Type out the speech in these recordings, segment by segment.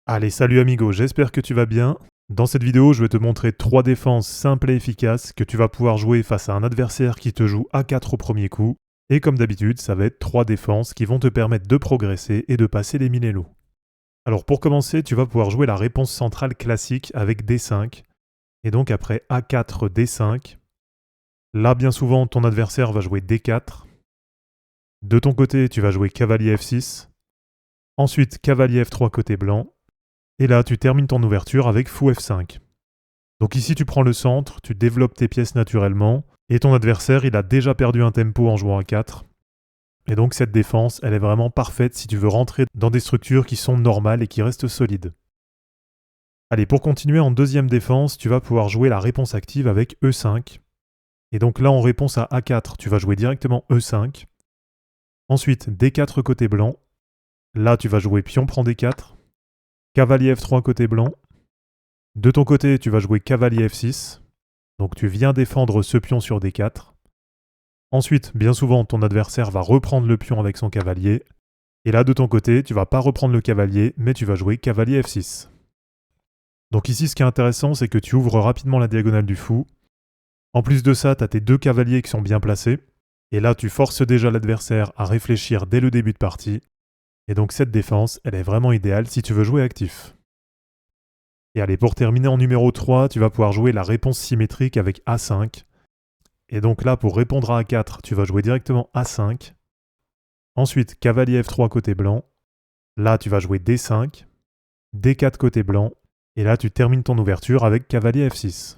Allez, salut amigo, j'espère que tu vas bien. Dans cette vidéo, je vais te montrer 3 défenses simples et efficaces que tu vas pouvoir jouer face à un adversaire qui te joue A4 au premier coup. Et comme d'habitude, ça va être 3 défenses qui vont te permettre de progresser et de passer les 1000 Elo. Alors pour commencer, tu vas pouvoir jouer la réponse centrale classique avec D5. Et donc après A4, D5. Là, bien souvent, ton adversaire va jouer D4. De ton côté, tu vas jouer cavalier F6. Ensuite, cavalier F3 côté blanc. Et là, tu termines ton ouverture avec fou F5. Donc ici, tu prends le centre, tu développes tes pièces naturellement, et ton adversaire, il a déjà perdu un tempo en jouant à 4. Et donc cette défense, elle est vraiment parfaite si tu veux rentrer dans des structures qui sont normales et qui restent solides. Allez, pour continuer en deuxième défense, tu vas pouvoir jouer la réponse active avec E5. Et donc là, en réponse à A4, tu vas jouer directement E5. Ensuite, D4 côté blanc. Là, tu vas jouer pion prend D4. Cavalier F3 côté blanc. De ton côté, tu vas jouer cavalier F6. Donc tu viens défendre ce pion sur D4. Ensuite, bien souvent, ton adversaire va reprendre le pion avec son cavalier. Et là, de ton côté, tu vas pas reprendre le cavalier, mais tu vas jouer cavalier F6. Donc ici, ce qui est intéressant, c'est que tu ouvres rapidement la diagonale du fou. En plus de ça, tu as tes deux cavaliers qui sont bien placés. Et là, tu forces déjà l'adversaire à réfléchir dès le début de partie. Et donc cette défense, elle est vraiment idéale si tu veux jouer actif. Et allez, pour terminer en numéro 3, tu vas pouvoir jouer la réponse symétrique avec A5. Et donc là, pour répondre à A4, tu vas jouer directement A5. Ensuite, cavalier F3 côté blanc. Là, tu vas jouer D5. D4 côté blanc. Et là, tu termines ton ouverture avec cavalier F6.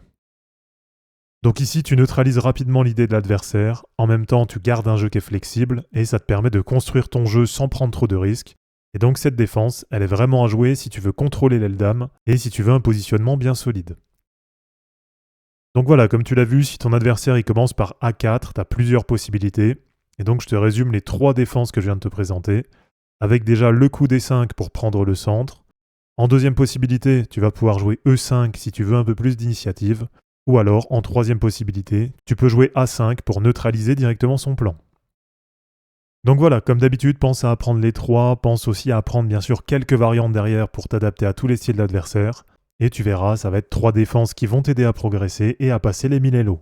Donc ici, tu neutralises rapidement l'idée de l'adversaire. En même temps, tu gardes un jeu qui est flexible et ça te permet de construire ton jeu sans prendre trop de risques. Et donc cette défense, elle est vraiment à jouer si tu veux contrôler l'aile dame et si tu veux un positionnement bien solide. Donc voilà, comme tu l'as vu, si ton adversaire il commence par A4, tu as plusieurs possibilités. Et donc je te résume les 3 défenses que je viens de te présenter, avec déjà le coup D5 pour prendre le centre. En deuxième possibilité, tu vas pouvoir jouer E5 si tu veux un peu plus d'initiative. Ou alors, en troisième possibilité, tu peux jouer A5 pour neutraliser directement son plan. Donc voilà, comme d'habitude, pense à apprendre les 3, pense aussi à apprendre bien sûr quelques variantes derrière pour t'adapter à tous les styles d'adversaire. Et tu verras, ça va être 3 défenses qui vont t'aider à progresser et à passer les 1000 Elo.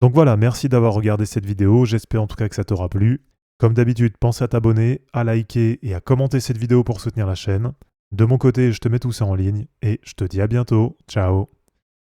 Donc voilà, merci d'avoir regardé cette vidéo, j'espère en tout cas que ça t'aura plu. Comme d'habitude, pense à t'abonner, à liker et à commenter cette vidéo pour soutenir la chaîne. De mon côté, je te mets tout ça en ligne et je te dis à bientôt. Ciao.